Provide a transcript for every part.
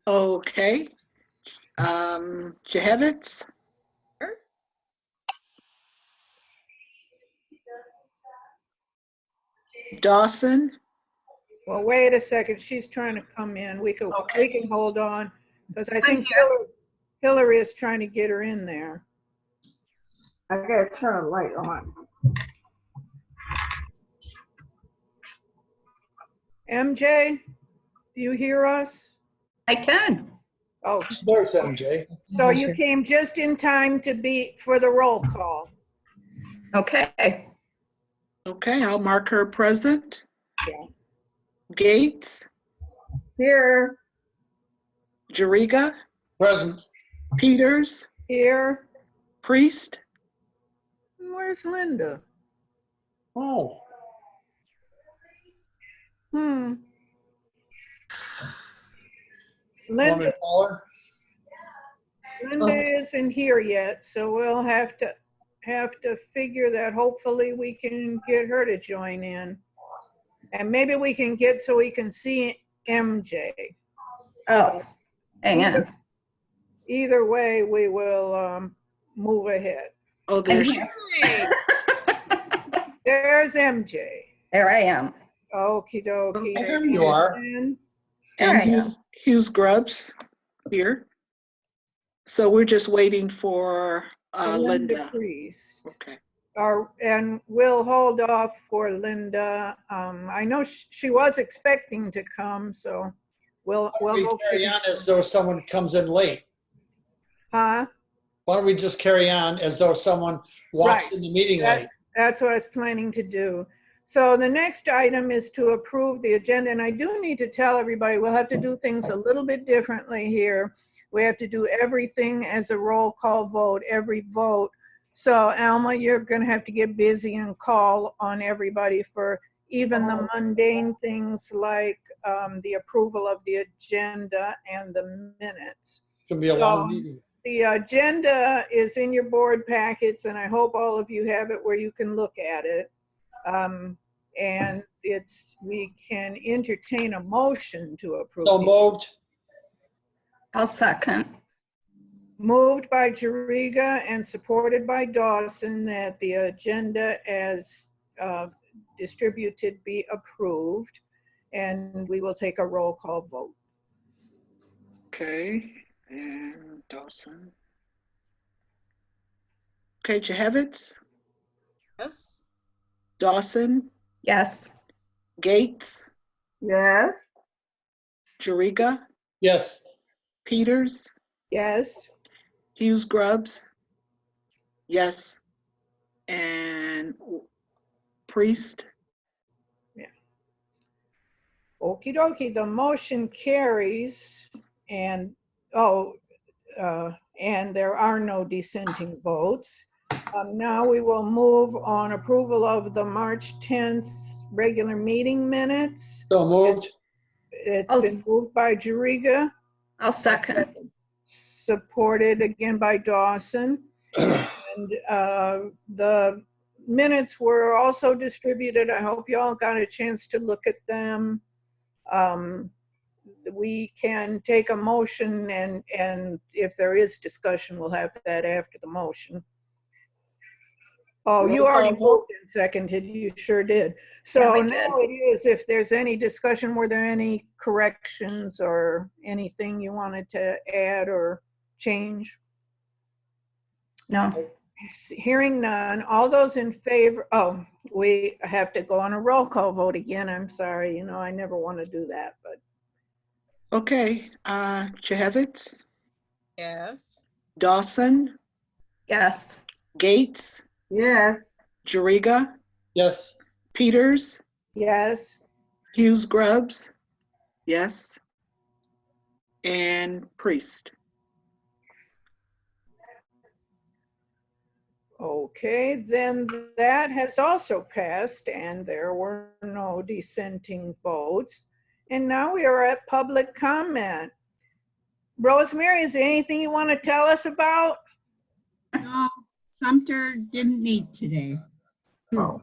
Okay. Jehevitz? Dawson? Well, wait a second. She's trying to come in. We can hold on because I think Hillary is trying to get her in there. I gotta turn a light on. MJ, do you hear us? I can. Oh, There's MJ. so you came just in time for the roll call. Okay. Okay, I'll mark her present. Yeah. Gates? Here. Jariga? Present. Peters? Here. Priest? Where's Linda? Oh, Hmm. want me Linda, to call her? Linda isn't here yet, so we'll have to figure that. Hopefully we can get her to join in. And maybe we can get so we can see MJ. Oh, hang on. Either way, we will move ahead. Oh, I'm there's, here. There's MJ. There I am. Okie dokie. There you are. There I and am. Hughes Grubbs here. So we're just waiting for Linda. Priest. Okay. And we'll hold off for Linda. I know she was expecting to come, so we'll We hope she carry can. on as though someone comes in late. Huh? Why don't we just carry on as though someone walks Right. in the meeting That- late? That's what I was planning to do. So the next item is to approve the agenda. And I do need to tell everybody, we'll have to do things a little bit differently here. We have to do everything as a roll call vote, every vote. So Alma, you're gonna have to get busy and call on everybody for even the mundane things like the approval of the agenda and the minutes. It's gonna be a So- long meeting. The agenda is in your board packets, and I hope all of you have it where you can look at it. And we can entertain a motion to approve. So moved. I'll second. Moved by Jariga and supported by Dawson that the agenda as distributed be approved. And we will take a roll call vote. Okay, and Dawson. Okay, Jehevitz? Yes. Dawson? Yes. Gates? Yes. Jariga? Yes. Peters? Yes. Hughes Grubbs? Yes. And Priest? Okie dokie, the motion carries and there are no dissenting votes. Now we will move on approval of the March 10th regular meeting minutes. So moved. It's been moved by Jariga, I'll second. supported again by Dawson. And the minutes were also distributed. I hope you all got a chance to look at them. We can take a motion and if there is discussion, we'll have that after the motion. Oh, you Roll call already vote. moved and seconded. You sure did. Yeah, So we now it is, if there's any discussion, were there any corrections or anything you wanted to add or change? No. Hearing none, all those in favor, we have to go on a roll call vote again. I'm sorry, I never want to do that, but Okay, Jehevitz? Yes. Dawson? Yes. Gates? Yes. Jariga? Yes. Peters? yes. Hughes Grubbs? Yes. And Priest? Okay, then that has also passed and there were no dissenting votes. And now we are at public comment. Rosemary, is there anything you want to tell us about? No, Sumter didn't meet today. Oh.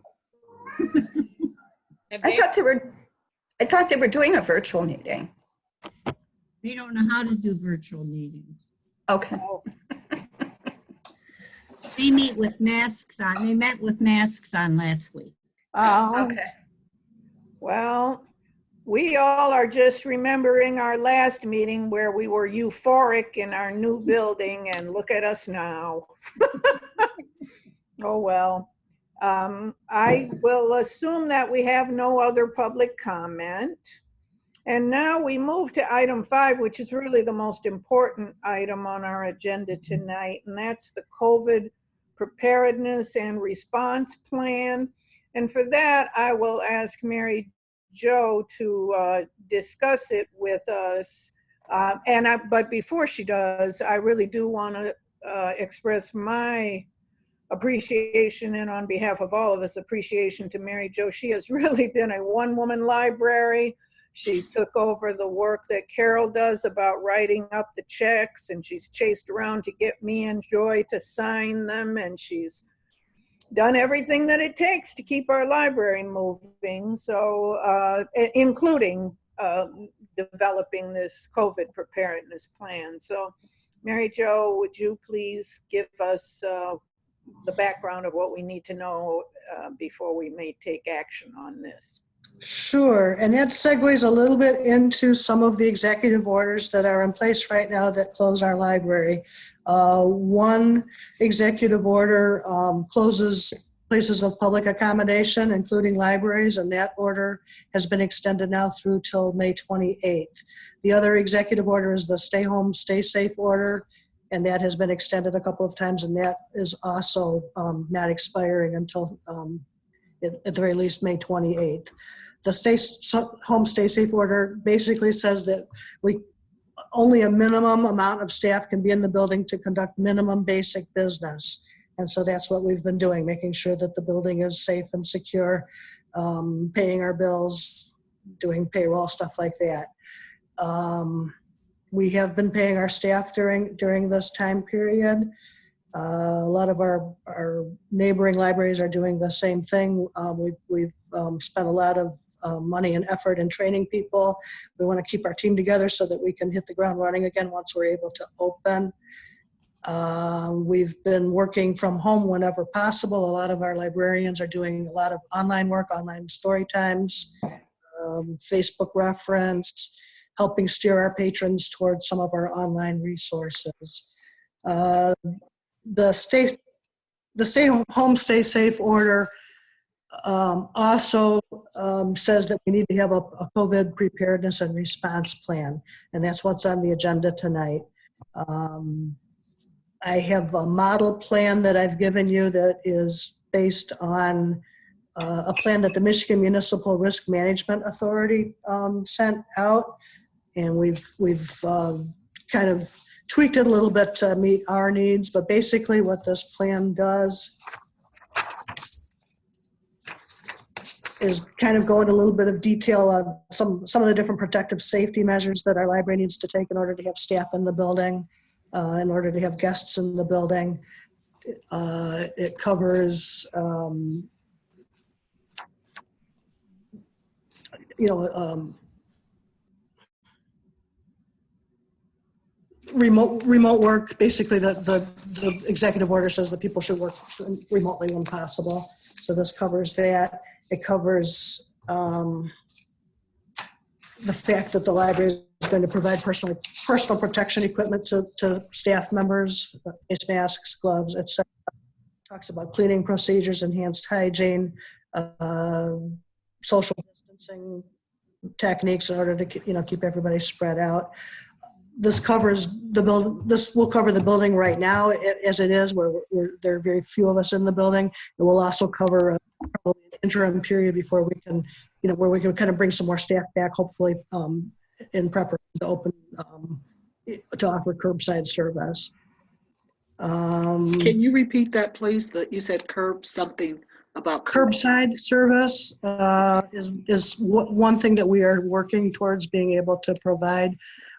Have I they- thought they were doing a virtual meeting. They don't know how to do virtual meetings. Okay. They meet with masks on. They met with masks on last week. Okay. Well, we all are just remembering our last meeting where we were euphoric in our new building, and look at us now. Oh, well. I will assume that we have no other public comment. And now we move to item 5, which is really the most important item on our agenda tonight, and that's the COVID preparedness and response plan. And for that, I will ask Mary Jo to discuss it with us. But before she does, I really do want to express my appreciation, and on behalf of all of us, appreciation to Mary Jo. She has really been a one-woman library. She took over the work that Carol does about writing up the checks, and she's chased around to get me and Joy to sign them, and she's done everything that it takes to keep our library moving, so including developing this COVID preparedness plan. So Mary Jo, would you please give us the background of what we need to know before we may take action on this? Sure, and that segues a little bit into some of the executive orders that are in place right now that close our library. One executive order closes places of public accommodation, including libraries, and that order has been extended now through till May 28th. The other executive order is the stay home, stay safe order, and that has been extended a couple of times, and that is also not expiring until at the very least May 28th. The stay home, stay safe order basically says that only a minimum amount of staff can be in the building to conduct minimum basic business. And so that's what we've been doing, making sure that the building is safe and secure, paying our bills, doing payroll, stuff like that. We have been paying our staff during this time period. A lot of our neighboring libraries are doing the same thing. We've spent a lot of money and effort in training people. We want to keep our team together so that we can hit the ground running again once we're able to open. We've been working from home whenever possible. A lot of our librarians are doing a lot of online work, online story times, Facebook reference, helping steer our patrons towards some of our online resources. The stay home, stay safe order also says that we need to have a COVID preparedness and response plan, and that's what's on the agenda tonight. I have a model plan that I've given you that is based on a plan that the Michigan Municipal Risk Management Authority sent out, and we've kind of tweaked it a little bit to meet our needs. But basically what this plan does is kind of go into a little bit of detail on some of the different protective safety measures that our library needs to take in order to have staff in the building, in order to have guests in the building. It covers remote work. Basically the executive order says that people should work remotely when possible. So this covers that. It covers the fact that the library is going to provide personal protection equipment to staff members, face masks, gloves, etc. Talks about cleaning procedures, enhanced hygiene, social distancing techniques in order to keep everybody spread out. This covers this will cover the building right now as it is, where there are very few of us in the building. It will also cover probably an interim period before we can, where we can kind of bring some more staff back, hopefully in preparation to open to offer curbside service. Can you repeat that, please? That you said something about curbside service is one thing that we are working towards being able to provide.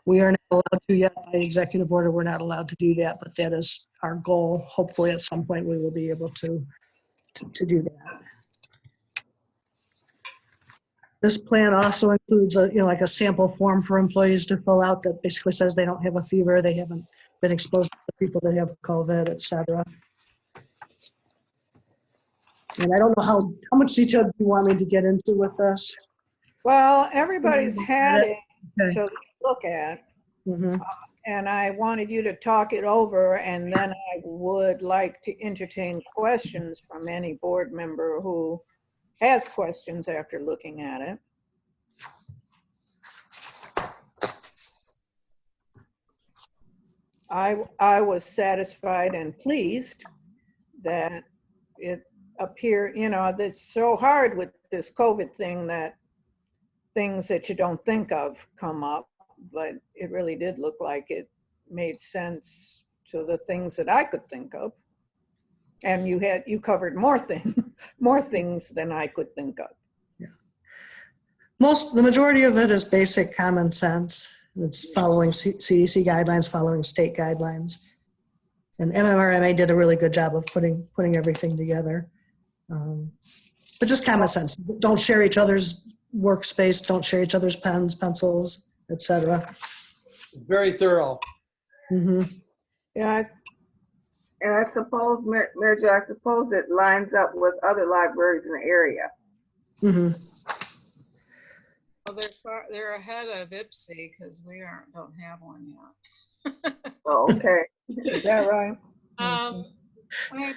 We are not allowed to yet by executive order. We're not allowed to do that, but that is our goal. Hopefully at some point we will be able to do that. This plan also includes a, like a sample form for employees to fill out that basically says they don't have a fever, they haven't been exposed to people that have COVID, et cetera. And I don't know how much detail do you want me to get into with this? Well, everybody's had it Okay. to look at, Mhm. and I wanted you to talk it over, and then I would like to entertain questions from any board member who has questions after looking at it. I was satisfied and pleased that it appeared, that's so hard with this COVID thing that things that you don't think of come up, but it really did look like it made sense to the things that I could think of. And you covered more things than I could think of. The majority of it is basic common sense. It's following CDC guidelines, following state guidelines. And MMRMA did a really good job of putting everything together. But just common sense. Don't share each other's workspace, don't share each other's pens, pencils, etc. Very thorough. Mm-hmm. Yeah, And I suppose, Mayor Joe, I suppose it lines up with other libraries in the area. Mm-hmm. Well, they're ahead of IPSI because we don't have one yet. Oh, okay. is that right? I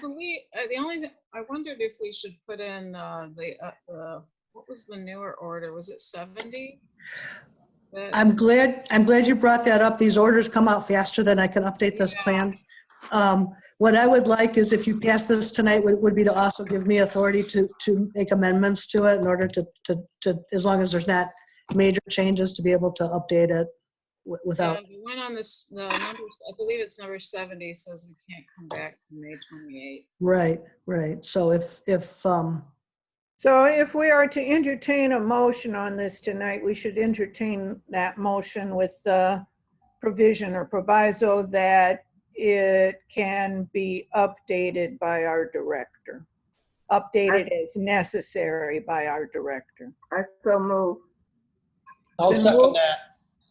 believe the only thing I wondered if we should put in what was the newer order? Was it 70? I'm glad you brought that up. These orders come out faster than I can update this plan. What I would like is if you pass this tonight would be to also give me authority to make amendments to it in order to as long as there's not major changes, to be able to update it without. The one on this, the numbers, I believe it's number 70, says we can't come back to May 28. Right. So So if we are to entertain a motion on this tonight, we should entertain that motion with the provision or proviso that it can be updated by our director. Updated as necessary by our director. I so move. I'll Been second moved- that.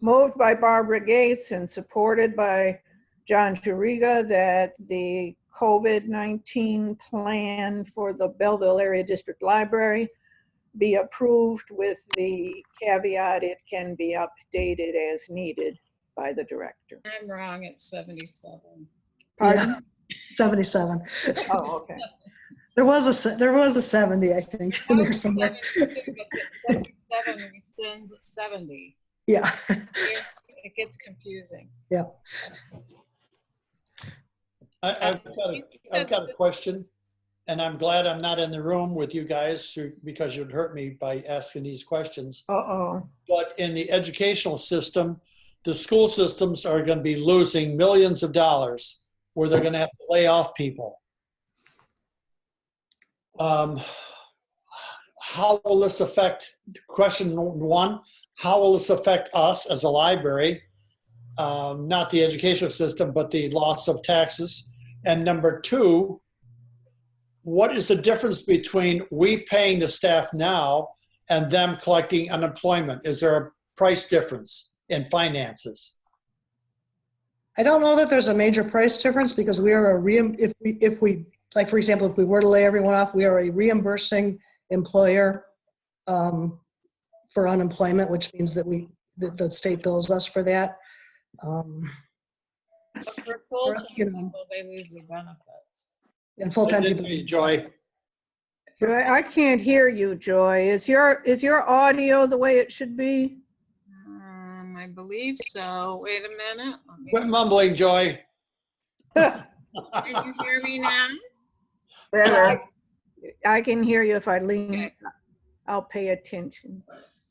Moved by Barbara Gates and supported by John Juriga that the COVID-19 plan for the Belleville Area District Library be approved with the caveat it can be updated as needed by the director. I'm wrong, it's 77. Pardon? yeah, 77. Oh, okay. There was a 70, I think, in there somewhere. 77 rescinds 70. Yeah. It gets confusing. Yeah. I've got a question, and I'm glad I'm not in the room with you guys because you'd hurt me by asking these questions. Uh-oh. But in the educational system, the school systems are going to be losing millions of dollars where they're going to have to lay off people. How will this affect, question one, how will this affect us as a library? Not the educational system, but the loss of taxes. And number two, what is the difference between we paying the staff now and them collecting unemployment? Is there a price difference in finances? I don't know that there's a major price difference because we are if we like, for example, if we were to lay everyone off, we are a reimbursing employer for unemployment, which means that the state bills us for that. But for full-time You know. people, they lose their benefits. And full-time I didn't people. hear you, Joy. I can't hear you, Joy. Is your audio the way it should be? I believe so. Wait a minute. Quit mumbling, Joy. Can you hear me now? Better. I can hear you if I lean. Okay. I'll pay attention.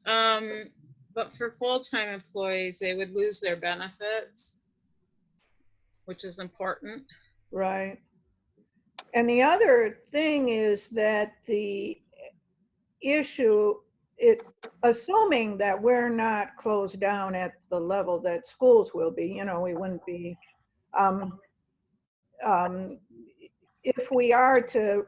But for full-time employees, they would lose their benefits, which is important. Right. And the other thing is that the issue, assuming that we're not closed down at the level that schools will be, we wouldn't be, if we are to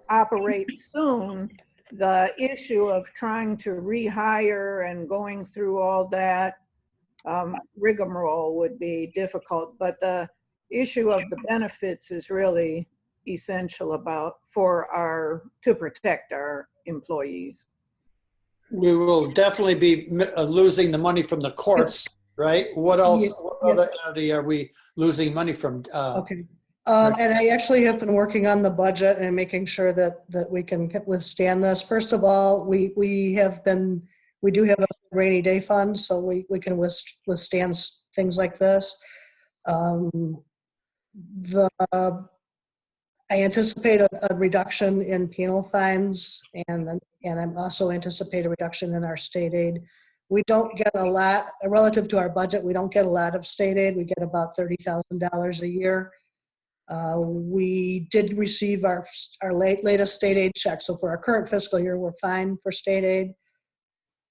operate soon, the issue of trying to rehire and going through all that rigmarole would be difficult, but the issue of the benefits is really essential to protect our employees. We will definitely be losing the money from the courts, right? What else, what other entity are we losing money from? Okay. And I actually have been working on the budget and making sure that we can withstand this. First of all, we do have a rainy day fund, so we can withstand things like this. I anticipate a reduction in penal fines, and I also anticipate a reduction in our state aid. We don't get a lot, relative to our budget, we don't get a lot of state aid. We get about $30,000 a year. We did receive our latest state aid check. So for our current fiscal year, we're fine for state aid.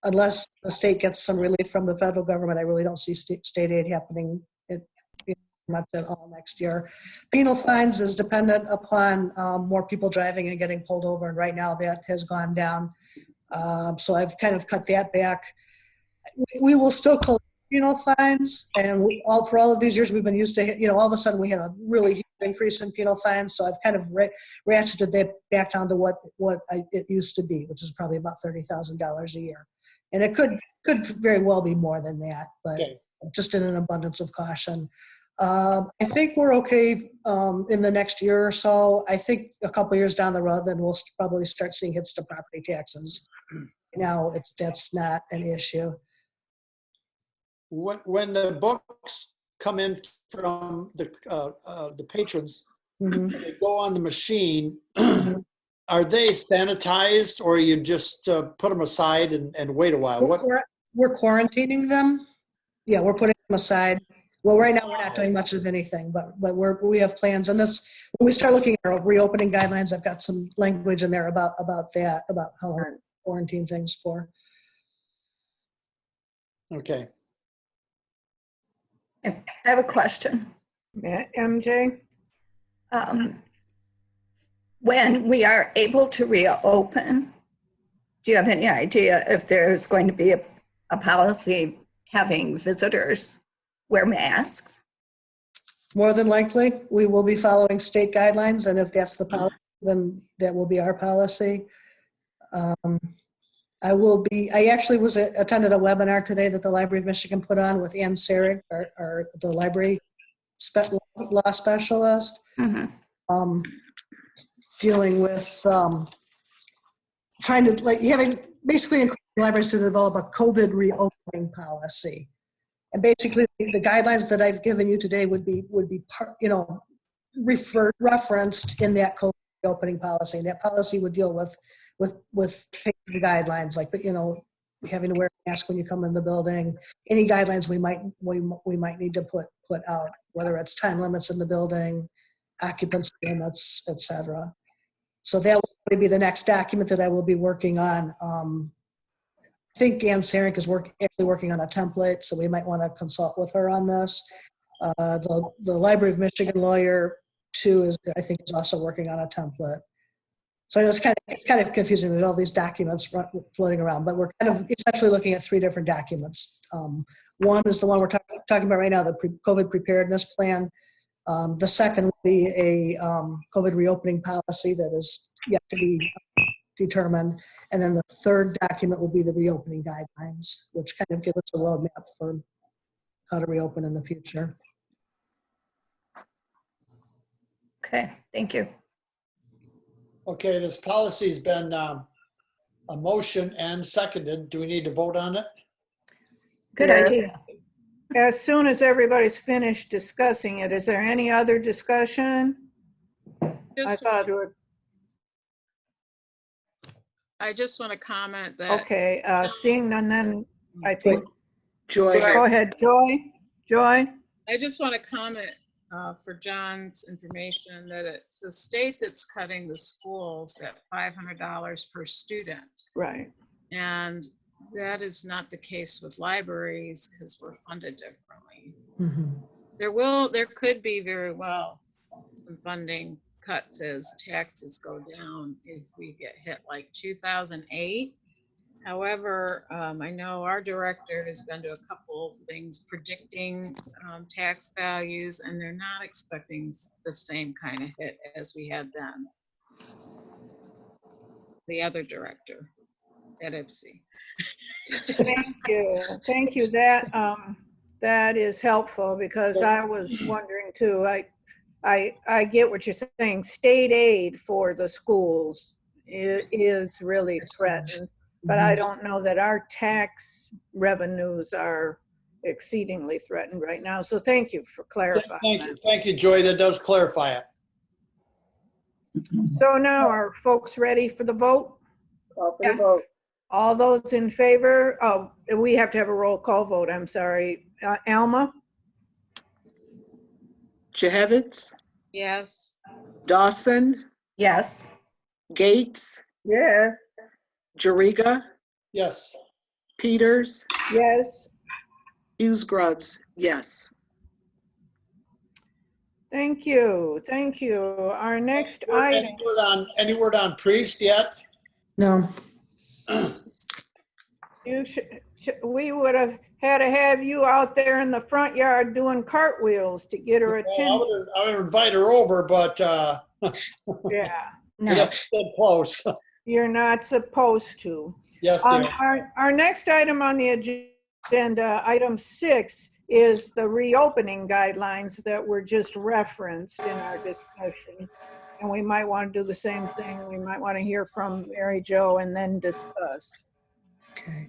Unless the state gets some relief from the federal government, I really don't see state aid happening much at all next year. Penal fines is dependent upon more people driving and getting pulled over, and right now that has gone down. So I've kind of cut that back. We will still collect penal fines, and for all of these years we've been used to, all of a sudden we had a really huge increase in penal fines, so I've kind of ratcheted that back down to what it used to be, which is probably about $30,000 a year. And it could very well be more than that, but just in an abundance of caution. I think we're okay in the next year or so. I think a couple years down the road, then we'll probably start seeing hits to property taxes. Now that's not an issue. When the books come in from the patrons, they go on the machine, are they sanitized, or you just put them aside and wait a while? We're quarantining them. Yeah, we're putting them aside. Well, right now we're not doing much of anything, but we have plans. And that's when we start looking at our reopening guidelines. I've got some language in there about that, about how to quarantine things for. Okay. I have a question. MJ? When we are able to reopen, do you have any idea if there's going to be a policy having visitors wear masks? More than likely, we will be following state guidelines, and if that's the policy, then that will be our policy. I actually attended a webinar today that the Library of Michigan put on with Ann Serig, the library law specialist, dealing with trying to having basically encouraging libraries to develop a COVID reopening policy. And basically, the guidelines that I've given you today would be referenced in that COVID reopening policy. And that policy would deal with the guidelines, like having to wear a mask when you come in the building. Any guidelines we might need to put out, whether it's time limits in the building, occupancy limits, etc. So that will probably be the next document that I will be working on. I think Ann Sarek is actually working on a template, so we might want to consult with her on this. The Library of Michigan lawyer too I think is also working on a template. So it's kind of confusing with all these documents floating around, but we're kind of essentially looking at three different documents. One is the one we're talking about right now, the COVID preparedness plan. The second will be a COVID reopening policy that is yet to be determined. And then the third document will be the reopening guidelines, which kind of give us a roadmap for how to reopen in the future. Okay, thank you. Okay, this policy's been a motion and seconded. Do we need to vote on it? Good idea. As soon as everybody's finished discussing it, is there any other discussion? I just want to comment that. Okay, seeing none, then I think. Joy. Go ahead, Joy. Joy? I just want to comment for John's information that it's the state that's cutting the schools at $500 per student. Right. And that is not the case with libraries because we're funded differently. Mm-hmm. There could be very well some funding cut says taxes go down if we get hit like 2008. However, I know our director has been to a couple of things predicting tax values, and they're not expecting the same kind of hit as we had then. The other director at IPSI. Thank you. That is helpful because I was wondering too. I get what you're saying. State aid for the schools is really threatened, but I don't know that our tax revenues are exceedingly threatened right now. So thank you for clarifying that. Thank you, Joy. That does clarify it. So now are folks ready for the vote? Call for the Yes. vote. All those in favor? Oh, we have to have a roll call vote. I'm sorry. Alma? Jehevitz, Yes. Dawson, Yes. Gates, Yes. Jariga, Yes. Peters, Yes. Hughes Grubbs, yes. Thank you. Thank you. Our next item. Any word on priest yet? No. We would have had to have you out there in the front yard doing cartwheels to get her attention. I would invite her over, but Yeah, No. that's still close. you're not supposed to. Yes, dear. Our next item on the agenda, item 6, is the reopening guidelines that were just referenced in our discussion. And we might want to do the same thing. We might want to hear from Mary Jo and then discuss. Okay.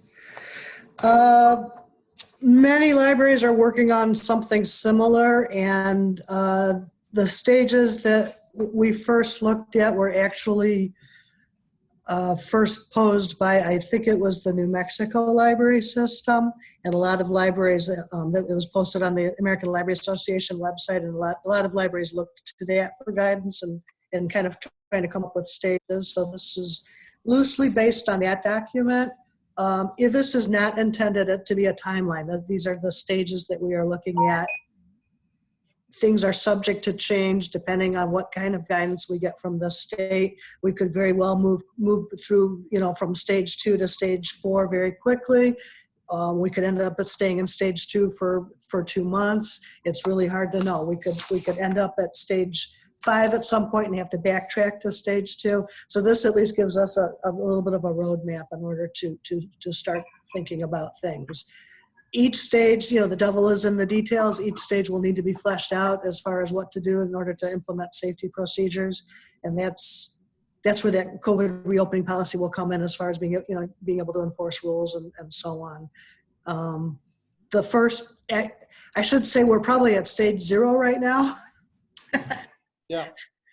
Many libraries are working on something similar, and the stages that we first looked at were actually first posed by, I think it was the New Mexico library system, and a lot of libraries, it was posted on the American Library Association website, and a lot of libraries looked to that for guidance and kind of trying to come up with stages. So this is loosely based on that document. If this is not intended to be a timeline, these are the stages that we are looking at. Things are subject to change depending on what kind of guidance we get from the state. We could very well move through, from stage 2 to stage 4 very quickly. We could end up at staying in stage 2 for 2 months. It's really hard to know. We could end up at stage 5 at some point and have to backtrack to stage 2. So this at least gives us a little bit of a roadmap in order to start thinking about things. Each stage, the devil is in the details. Each stage will need to be fleshed out as far as what to do in order to implement safety procedures. And that's where that COVID reopening policy will come in as far as being able to enforce rules and so on. The first, I should say we're probably at stage 0 right now. Yeah.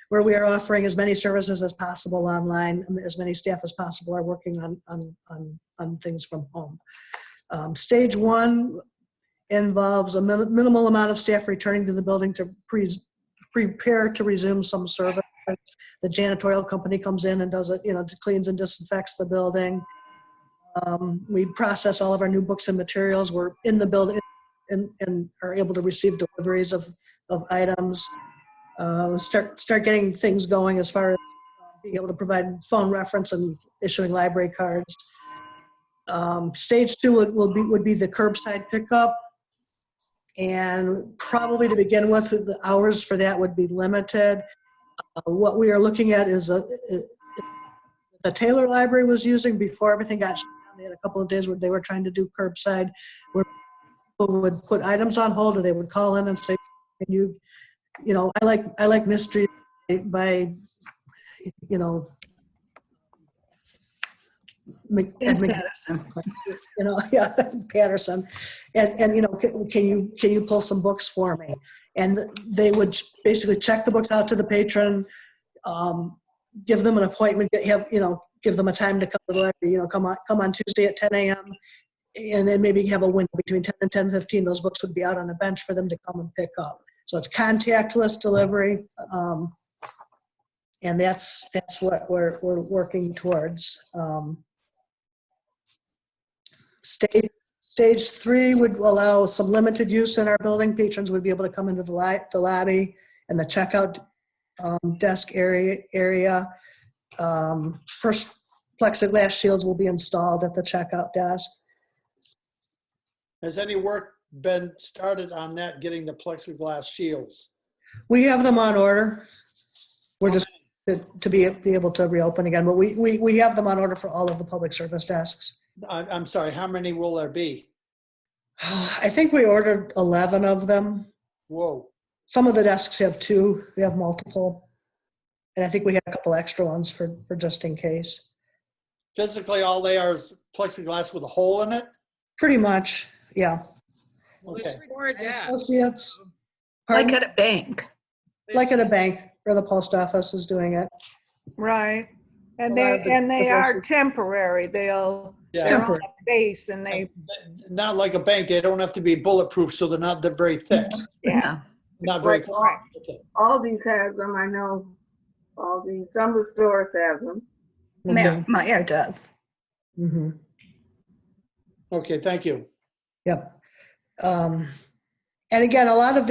Where we are offering as many services as possible online, as many staff as possible are working on things from home. Stage 1 involves a minimal amount of staff returning to the building to prepare to resume some service. The janitorial company comes in and does it, cleans and disinfects the building. We process all of our new books and materials. We're in the building and are able to receive deliveries of items. Start getting things going as far as being able to provide phone reference and issuing library cards. Stage 2 would be the curbside pickup, and probably to begin with, the hours for that would be limited. What we are looking at is the Taylor Library was using before everything got shut down. They had a couple of days where they were trying to do curbside, where people would put items on hold, or they would call in and say, "Can you?" I like mystery by, Patterson. Patterson, and can you pull some books for me? And they would basically check the books out to the patron, give them an appointment, give them a time to come to the library. Come on Tuesday at 10 a.m. and then maybe have a window between 10 and 10:15. Those books would be out on a bench for them to come and pick up. So it's contactless delivery, and that's what we're working towards. Stage 3 would allow some limited use in our building. Patrons would be able to come into the lobby and the checkout desk area. First, plexiglass shields will be installed at the checkout desk. Has any work been started on that, getting the plexiglass shields? We have them on order. We're just to be able to reopen again, but we have them on order for all of the public service desks. I'm sorry, how many will there be? I think we ordered 11 of them. Whoa. Some of the desks have 2, we have multiple. And I think we have a couple extra ones for just in case. Physically, all they are is plexiglass with a hole in it? Pretty much, yeah. Which Okay. board desk? Associates. Like Pardon? at a bank. Like at a bank or the post office is doing it. Right. And A lot of they are grocers- temporary. They're on Temporary. a base and they, Not like a bank, they don't have to be bulletproof, so they're not very thick, yeah. not very. Right. Okay. Aldi's has them, I know. Aldi, some of the stores have them. Meyer does. Mm-hmm. Okay, thank you. Yep. And again, a lot of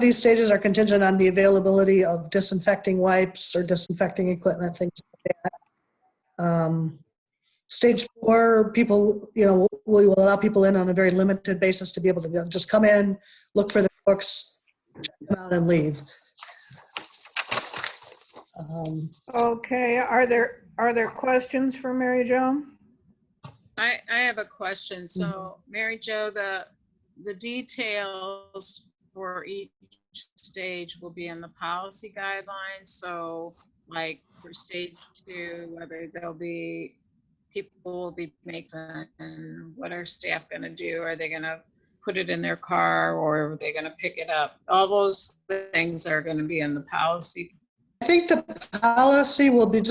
these stages are contingent on the availability of disinfecting wipes or disinfecting equipment, things like that. Stage 4, people, we will allow people in on a very limited basis to be able to just come in, look for the books, check them out, and leave. Okay, are there questions for Mary Jo? I have a question. So Mary Jo, the details for each stage will be in the policy guidelines. So like for stage 2, whether there'll be people will be making, and what are staff going to do? Are they going to put it in their car or are they going to pick it up? All those things are going to be in the policy. I think the policy will be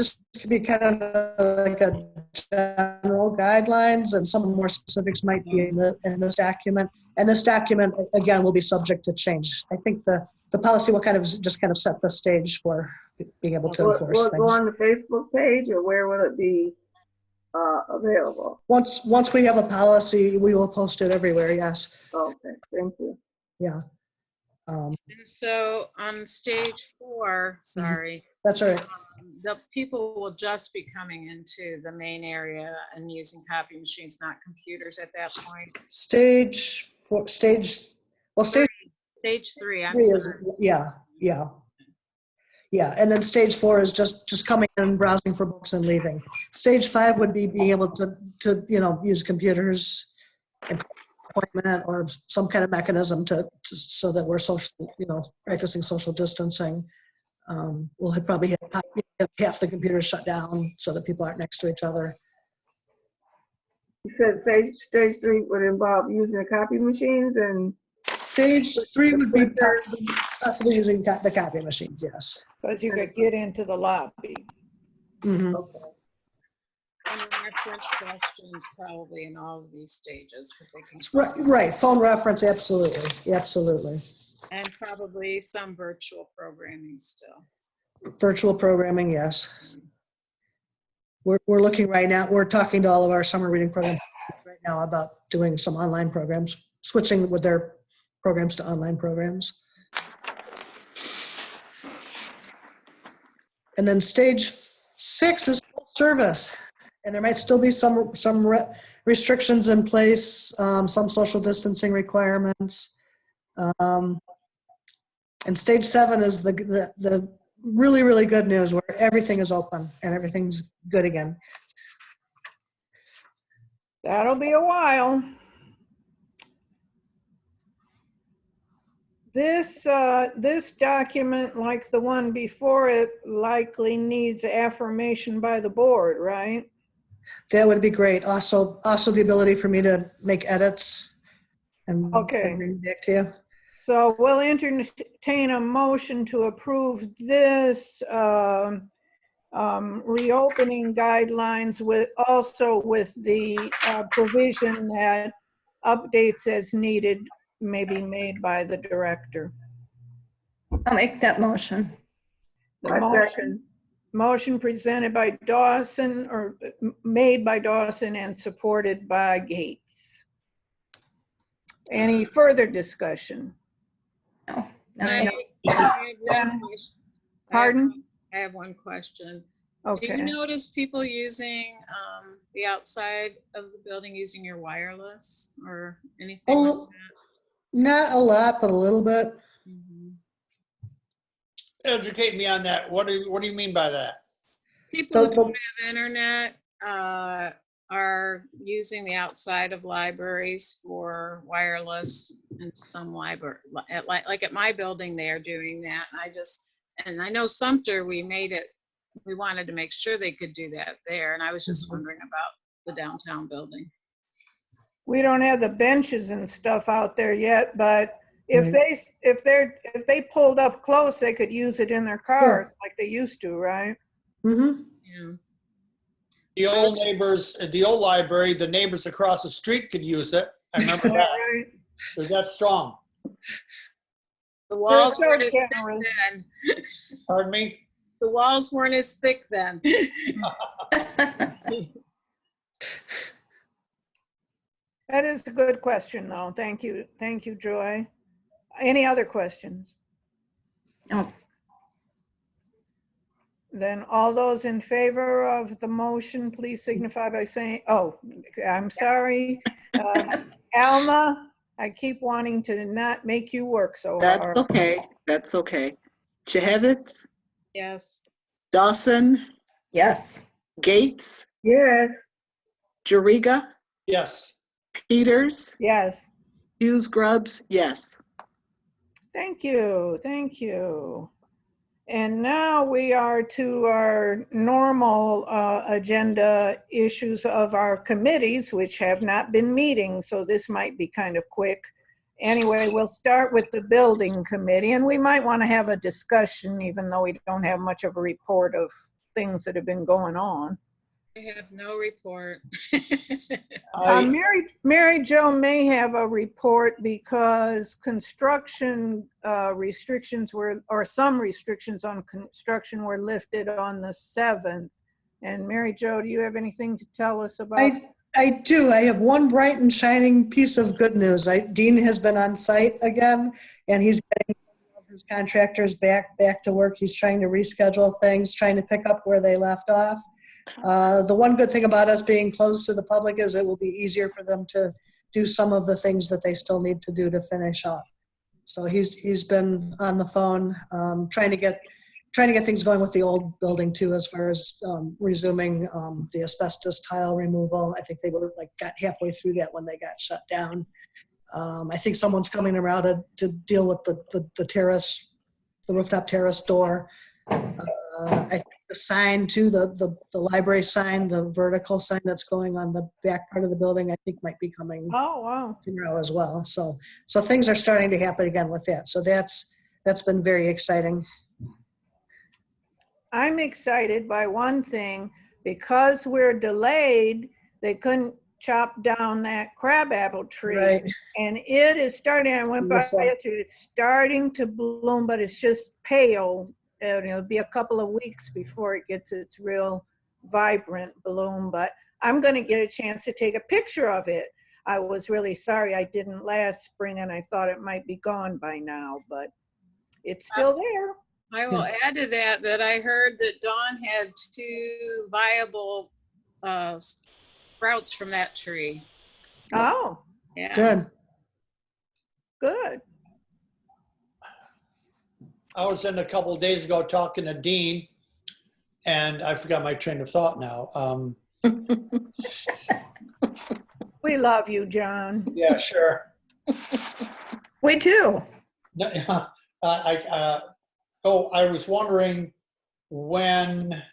kind of like a general guidelines, and some more specifics might be in this document. And this document, again, will be subject to change. I think the policy will kind of set the stage for being able to enforce Will it go things. on the Facebook page, or where will it be available? Once we have a policy, we will post it everywhere, yes. Okay, thank you. Yeah. And so on stage 4, sorry, That's all right. the people will just be coming into the main area and using copy machines, not computers at that point. Stage 3, I'm 3 is, sorry. yeah. And then stage 4 is just coming in, browsing for books and leaving. Stage 5 would be being able to use computers and appointment or some kind of mechanism so that we're practicing social distancing. We'll probably have half the computers shut down so that people aren't next to each other. You said stage 3 would involve using the copy machines, and Stage 3 would be possibly using the copy machines, yes. Because you could get into the lobby. Mm-hmm. And reference questions probably in all of these stages. 'Cause they can Right, phone reference, absolutely. And probably some virtual programming still. Virtual programming, yes. We're looking right now, we're talking to all of our summer reading programs right now about doing some online programs, switching with their programs to online programs. And then stage 6 is full service. And there might still be some restrictions in place, some social distancing requirements. And stage 7 is the really, really good news, where everything is open and everything's good again. That'll be a while. This document, like the one before it, likely needs affirmation by the board, right? That would be great. Also the ability for me to make edits and Okay. bring back to you. So we'll entertain a motion to approve this reopening guidelines with the provision that updates as needed may be made by the director. I'll make that motion. The I second. motion presented by Dawson, or made by Dawson and supported by Gates. Any further discussion? No. I have one question. Pardon? I have one question. Do Okay. you notice people using the outside of the building using your wireless or anything like Oh, not a lot, but a little bit. that? Mhm. Educate me on that. What do you mean by that? People who The- don't have internet are using the outside of libraries for wireless, and some library, like at my building, they're doing that. And I know Sumter, we wanted to make sure they could do that there, and I was just wondering about the downtown building. We don't have the benches and stuff out there yet, but if Right. they pulled up close, they could use it in their cars like they used to, right? Mm-hmm. Yeah. The old neighbors at the old library, the neighbors across the street could use it. I remember Yeah, that. right. It was that strong. The walls so weren't as thick generous. then. Pardon me? The walls weren't as thick then. That is a good question, though. Thank you, Joy. Any other questions? No. Then all those in favor of the motion, please signify by saying, oh, I'm sorry. Alma, I keep wanting to not make you work so That's hard. okay. That's okay. Chehevitz, Yes. Dawson, Yes. Gates, Yes. Jariga, Yes. Peters, Yes, Hughes Grubbs, yes. thank you, thank you. And now we are to our normal agenda issues of our committees, which have not been meeting, so this might be kind of quick. Anyway, we'll start with the building committee, and we might want to have a discussion, even though we don't have much of a report of things that have been going on. I have no report. Mary Jo may have a report because construction restrictions were, or some restrictions on construction were lifted on the 7th. And Mary Jo, do you have anything to tell us about? I do. I have one bright and shining piece of good news. Dean has been on site again, and he's getting his contractors back to work. He's trying to reschedule things, trying to pick up where they left off. The one good thing about us being closed to the public is it will be easier for them to do some of the things that they still need to do to finish up. So he's been on the phone, trying to get things going with the old building too, as far as resuming the asbestos tile removal. I think they were got halfway through that when they got shut down. I think someone's coming around to deal with the terrace, the rooftop terrace door. I think the sign too, the library sign, the vertical sign that's going on the back part of the building, I think might be coming Oh, wow. tomorrow as well. So things are starting to happen again with that. So that's been very exciting. I'm excited by one thing, because we're delayed, they couldn't chop down that crabapple tree. Right. And it is starting, I went by Beautiful. yesterday, it's starting to bloom, but it's just pale. It'll be a couple of weeks before it gets its real vibrant bloom, but I'm gonna get a chance to take a picture of it. I was really sorry I didn't last spring, and I thought it might be gone by now, but it's still there. I will add to that I heard that Dawn had 2 viable sprouts from that tree. Oh, Yeah. Good. good. I was in a couple of days ago talking to Dean, and I forgot my train of thought now. We love you, John. Yeah, sure. We do. I was wondering when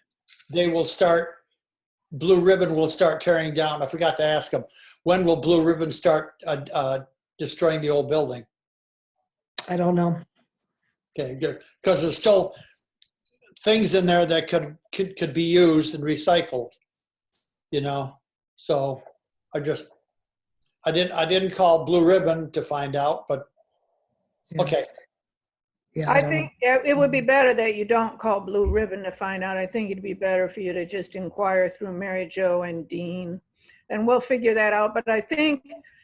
they will start, Blue Ribbon will start tearing down. I forgot to ask them. When will Blue Ribbon start destroying the old building? I don't know. Okay, good. Because there's still things in there that could be used and recycled, you know? So I didn't call Blue Ribbon to find out, but Yes. okay. Yeah, I don't think it would be better that you don't call Blue Ribbon to find out. I think it'd be better for you to just inquire through Mary Jo and Dean, and we'll figure that out. But I think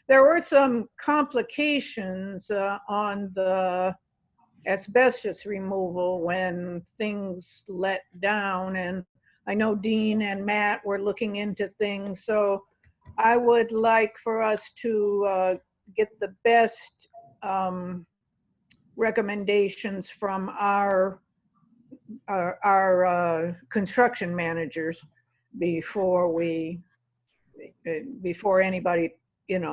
there were some complications on the asbestos removal when things let down. And I know Dean and Matt were looking into things. So I would like for us to get the best recommendations from our construction managers before anybody,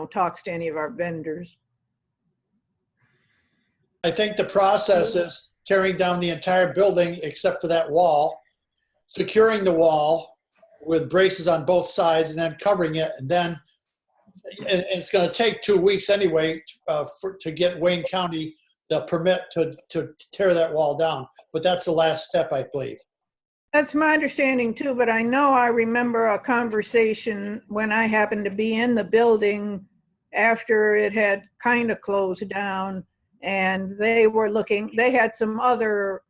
talks to any of our vendors. I think the process is tearing down the entire building except for that wall, securing the wall with braces on both sides, and then covering it. And then and it's going to take 2 weeks anyway to get Wayne County the permit to tear that wall down. But that's the last step, I believe. That's my understanding too, but I remember a conversation when I happened to be in the building after it had kind of closed down, and they had some other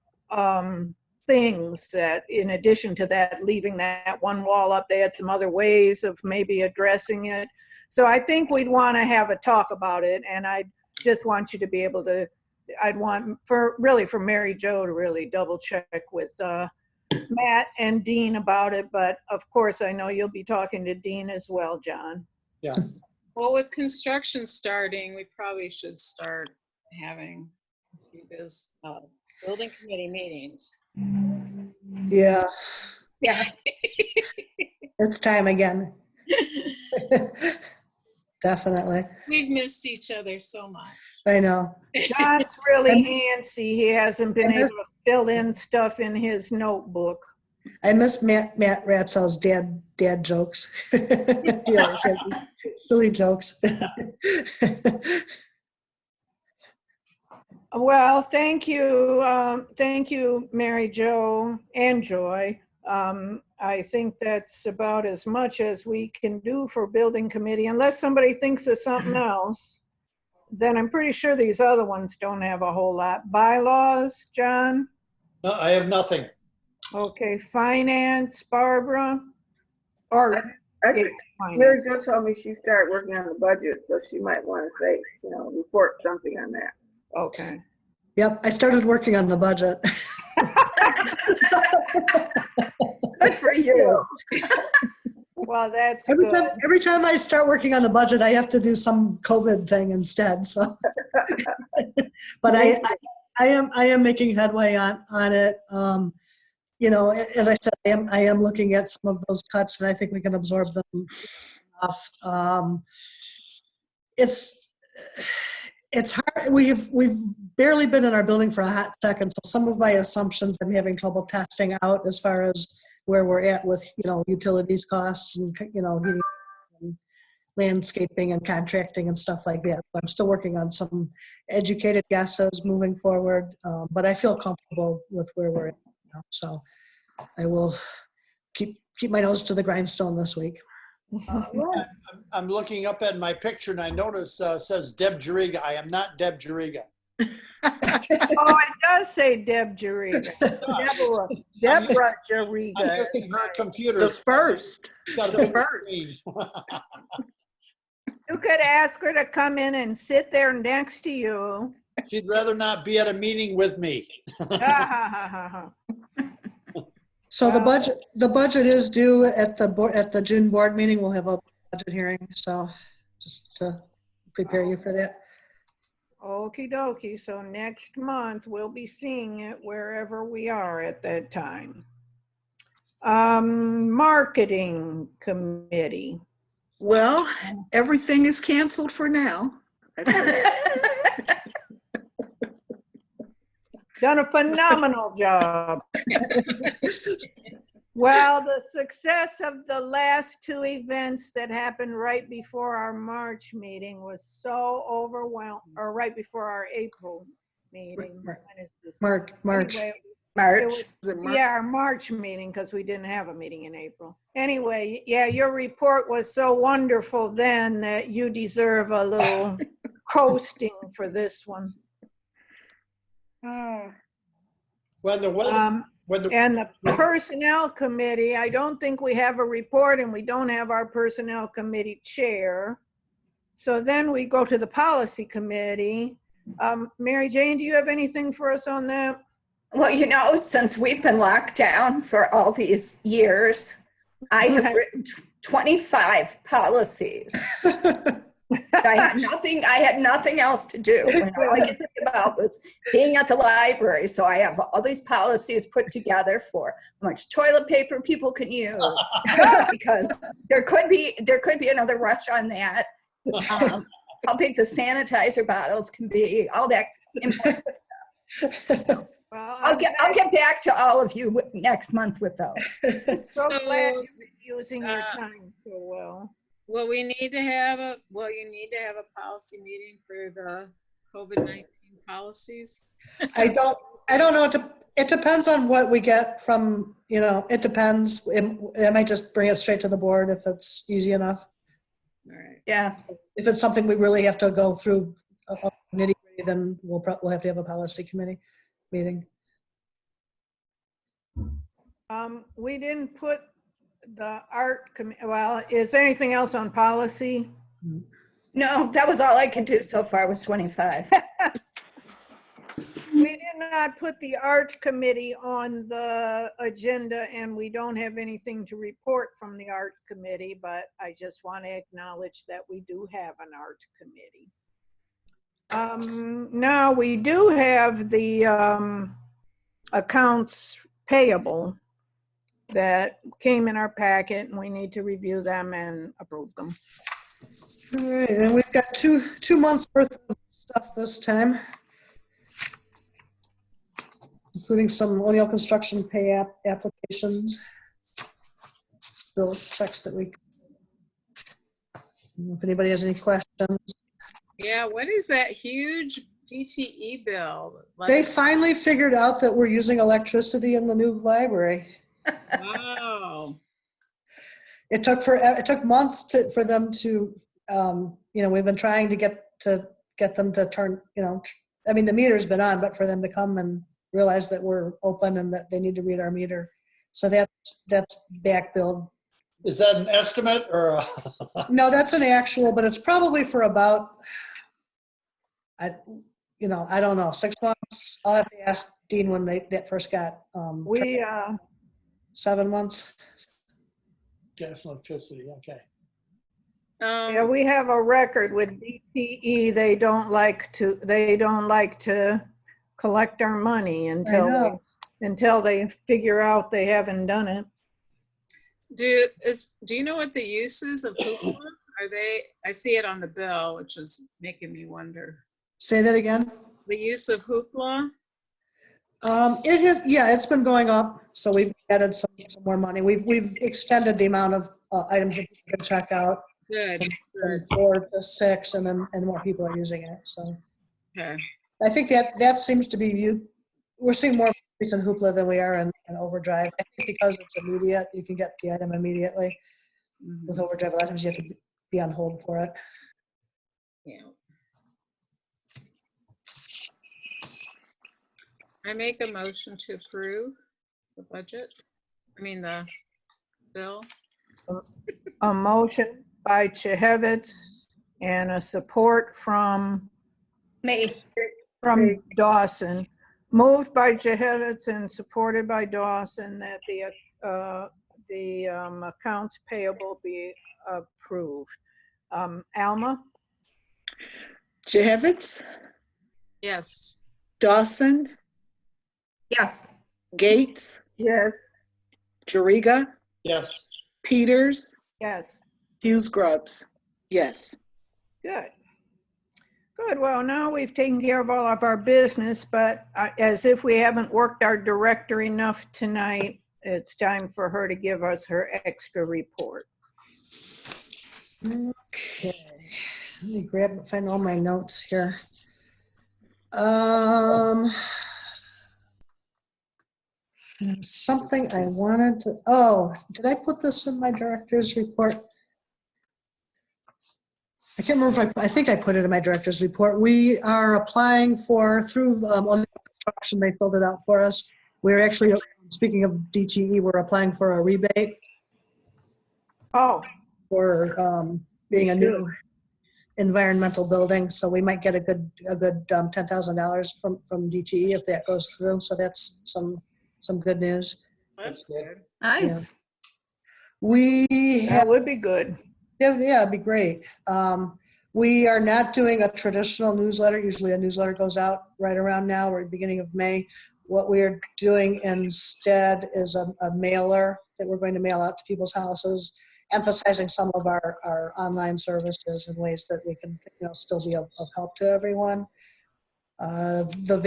things that, in addition to that, leaving that one wall up, they had some other ways of maybe addressing it. So I think we'd want to have a talk about it, and I just want you to be able to, I'd want for Mary Jo to really double check with Matt and Dean about it, but of course I know you'll be talking to Dean as well, John. Yeah. Well, with construction starting, we probably should start having a few building committee meetings. Yeah, Yeah. it's time again. Definitely. We've missed each other so much. I know. John's really antsy. He hasn't been able to fill in stuff in his notebook. I miss Matt Ratzell's dad jokes. He always has these silly jokes. Well, thank you, Mary Jo and Joy. I think that's about as much as we can do for building committee, unless somebody thinks of something else. Then I'm pretty sure these other ones don't have a whole lot. Bylaws, John? No, I have nothing. Okay, finance, Barbara? Or Mary Jo told me she started working on the budget, so she might want to say, report something on that. okay. Yep, I started working on the budget. Good for you. Well, that's good. Every time I start working on the budget, I have to do some COVID thing instead. So, but I am making headway on it. As I said, I am looking at some of those cuts, and I think we can absorb them off. It's hard. We've barely been in our building for a hot second, so some of my assumptions I'm having trouble testing out as far as where we're at with utilities costs and heating and landscaping and contracting and stuff like that. I'm still working on some educated guesses moving forward, but I feel comfortable with where we're at now. So I will keep my nose to the grindstone this week. I'm looking up at my picture and I notice says Deb Juriga. I am not Deb Juriga. Oh, it does say Deb Juriga. Deborah Juriga. I'm looking at her computer. The first. The first. You could ask her to come in and sit there next to you. She'd rather not be at a meeting with me. So the budget is due at the June board meeting. We'll have a budget hearing. So just to prepare you for that. Okie dokie. So next month we'll be seeing it wherever we are at that time. Marketing committee. Well, everything is canceled for now. Done a phenomenal job. Well, the success of the last two events that happened right before our March meeting was so overwhelming, or right before our April meeting. When is this? March. Anyway, March. yeah, our March meeting, because we didn't have a meeting in April. Anyway, yeah, your report was so wonderful then that you deserve a little coasting for this one. When the And the personnel committee, I don't think we have a report, and we don't have our personnel committee chair. So then we go to the policy committee. Mary Jane, do you have anything for us on that? Well, you know, since we've been locked down for all these years, I have Right. written 25 policies. I had nothing else to do. And all I could think about was being at the library. So I have all these policies put together for how much toilet paper people can use, because there could be another rush on that. How big the sanitizer bottles can be, all that important. Well, I'll get back to all of you next month with those. I'm so glad So, you're using your time so well. Well, you need to have a policy meeting for the COVID-19 policies. I don't know. It depends on what we get from, it depends. I might just bring it straight to the board if it's easy enough. All right. Yeah. If it's something we really have to go through nitty-gritty, then we'll have to have a policy committee meeting. We didn't put the art, well, is there anything else on policy? No, that was all I could do so far was 25. We did not put the art committee on the agenda, and we don't have anything to report from the art committee, but I just want to acknowledge that we do have an art committee. Now we do have the accounts payable that came in our packet, and we need to review them and approve them. All right, and we've got two months worth of stuff this time, including some O'Neill construction pay applications. Bill checks that we. I don't know if anybody has any questions. Yeah, what is that huge DTE bill? They finally figured out that we're using electricity in the new library. Wow. It took months for them to, we've been trying to get them to turn, I mean, the meter's been on, but for them to come and realize that we're open and that they need to read our meter. So that's back billed. Is that an estimate or? No, that's an actual, but it's probably for about, I don't know, 6 months. I'll have to ask Dean when that first got. 7 months. Gas and electricity, okay. Yeah, we have a record with DTE. They don't like to collect our money until they figure out they haven't done it. Do you know what the uses of hoopla are? I see it on the bill, which is making me wonder. Say that again. The use of hoopla? It's been going up, so we've added some more money. We've extended the amount of items that you can check out. Good. From 4 to 6, and more people are using it. So Okay. I think that seems to be we're seeing more increase in Hoopla than we are in Overdrive. I think because it's immediate, you can get the item immediately. Mhm. With Overdrive, a lot of times you have to be on hold for it. Yeah. I make a motion to approve the budget. the bill. A motion by Chehevitz and a support from Me. Dawson. Moved by Chehevitz and supported by Dawson that the accounts payable be approved. Alma? Jehevitz, Yes. Dawson, Yes. Gates, Yes. Jariga, Yes. Peters, Yes. Hughes Grubbs. Yes. Good. Good. Well, now we've taken care of all of our business, but as if we haven't worked our director enough tonight, it's time for her to give us her extra report. Okay. Let me find all my notes here. Something I wanted to, did I put this in my director's report? I can't remember if I think I put it in my director's report. We are applying through construction, they filled it out for us. We're actually, speaking of DTE, we're applying for a rebate Oh. for being a new environmental building. So we might get a good $10,000 from DTE if that goes through. So that's some good news. That's good. Nice. We That have, would be good. yeah, it'd be great. We are not doing a traditional newsletter. Usually a newsletter goes out right around now or beginning of May. What we're doing instead is a mailer that we're going to mail out to people's houses, emphasizing some of our online services in ways that we can, still be of help to everyone. The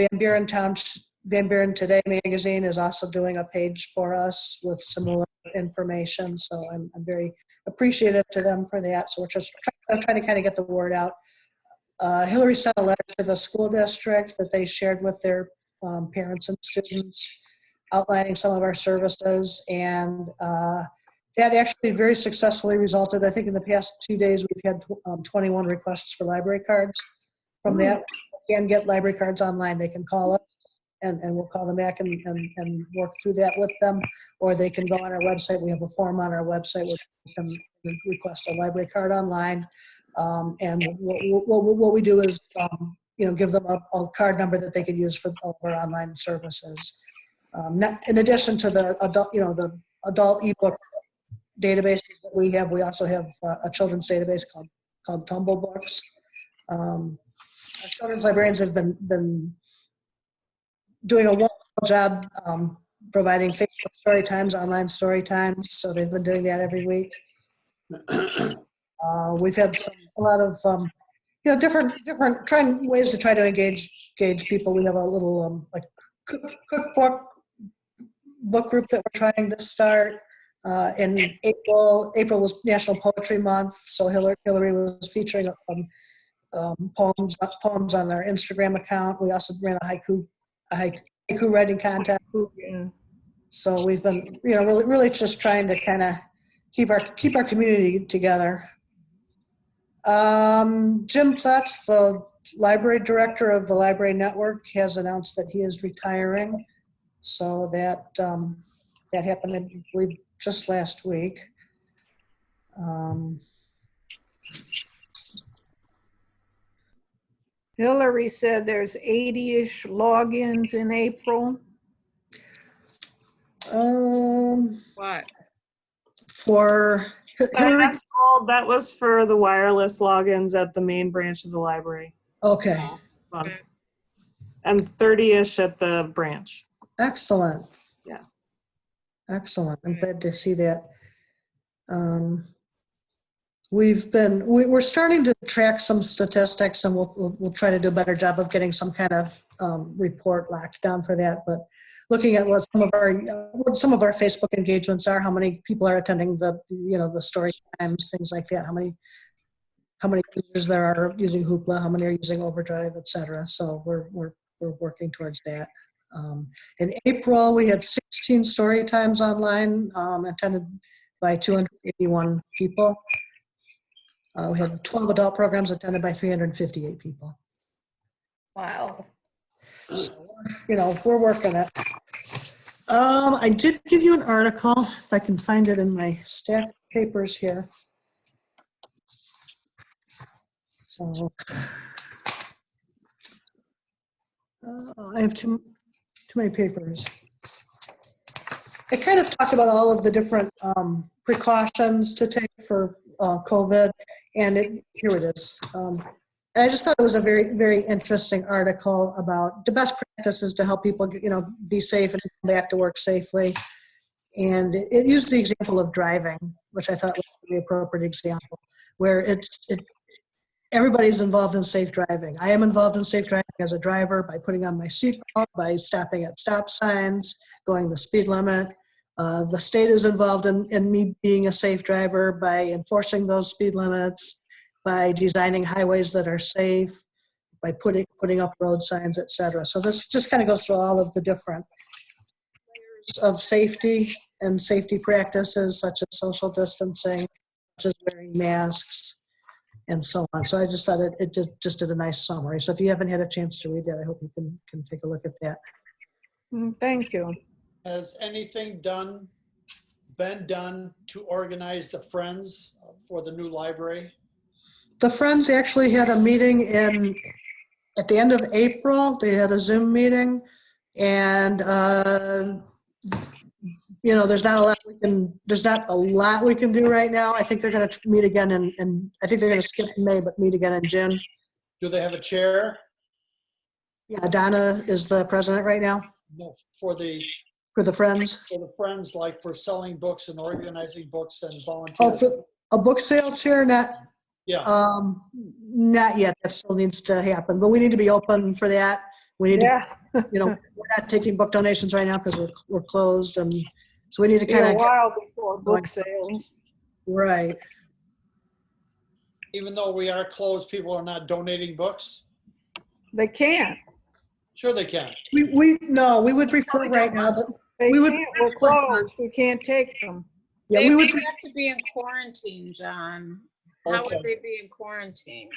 Van Buren Today magazine is also doing a page for us with similar information. So I'm very appreciative to them for that. So we're just trying to kind of get the word out. Hillary sent a letter to the school district that they shared with their parents and students, outlining some of our services. And that actually very successfully resulted, I think in the past 2 days, we've had 21 requests for library cards. From that, we can get library cards online. They can call us and we'll call them back and work through that with them. Or they can go on our website. We have a form on our website where you can request a library card online. And what we do is, give them a card number that they can use for all of our online services. In addition to the adult ebook databases that we have, we also have a children's database called Tumble Books. Our children's librarians have been doing a wonderful job providing Facebook story times, online story times. So they've been doing that every week. We've had a lot of different trying ways to try to engage people. We have a little cookbook book group that we're trying to start. In April was National Poetry Month, so Hillary was featuring poems on our Instagram account. We also ran a haiku writing contest. So we've been really just trying to kind of keep our community together. Jim Pletz, the library director of the Library Network, has announced that he is retiring. So that happened, I believe, just last week. Hillary said there's 80-ish logins in April. What? For Hillary? That was for the wireless logins at the main branch of the library. Okay. And 30-ish at the branch. Excellent. Yeah. Excellent. I'm glad to see that. We're starting to track some statistics, and we'll try to do a better job of getting some kind of report locked down for that. But looking at what some of our Facebook engagements are, how many people are attending the story times, things like that, how many users there are using Hoopla, how many are using Overdrive, etc. So we're working towards that. In April, we had 16 story times online, attended by 281 people. We had 12 adult programs attended by 358 people. Wow. So, we're working it. I did give you an article, if I can find it in my stack of papers here. So I have too many papers. I kind of talked about all of the different precautions to take for COVID, and here it is. I just thought it was a very, very interesting article about the best practices to help people, be safe and come back to work safely. And it used the example of driving, which I thought was the appropriate example, where everybody's involved in safe driving. I am involved in safe driving as a driver by putting on my seatbelt, by stopping at stop signs, going the speed limit. The state is involved in me being a safe driver by enforcing those speed limits, by designing highways that are safe, by putting up road signs, etc. So this just kind of goes through all of the different layers of safety and safety practices, such as social distancing, such as wearing masks, and so on. So I just thought it just did a nice summary. So if you haven't had a chance to read that, I hope you can take a look at that. Thank you. Has anything been done to organize the Friends for the new library? The Friends actually had a meeting at the end of April. They had a Zoom meeting, and there's not a lot we can do right now. I think they're going to meet again, and I think they're going to skip May, but meet again in June. Do they have a chair? Yeah, Donna is the president right now No, for the Friends. Friends, like for selling books and organizing books and Oh, volunteers. for a book sale chair, not yet. That still needs to happen, but we need to be open for that. We need to, we're not taking book donations right now because we're closed, and so we need to kind a of while before book sales. Right. Even though we are closed, people are not donating books. They can't. Sure, they can. We would prefer right now that They we would. can't. We're closed. We can't take them. Yeah, They we would would. have to be in quarantine, John. How Okay. would they be in quarantine?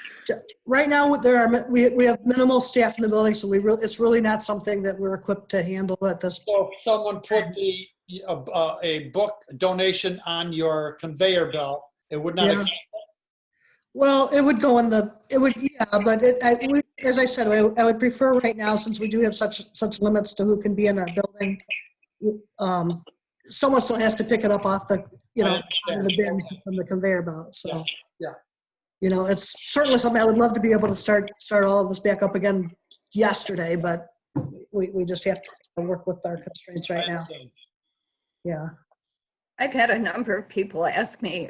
Right now, we have minimal staff in the building, so it's really not something that we're equipped to handle at this point. So if someone put a book donation on your conveyor belt, it would not. Yeah. Well, it would go but as I said, I would prefer right now, since we do have such limits to who can be in our building, someone still has to pick it up off the bin from the conveyor belt. So, yeah. It's certainly something I would love to be able to start all of this back up again yesterday, but we just have to work with our constraints right now. Yeah. I've had a number of people ask me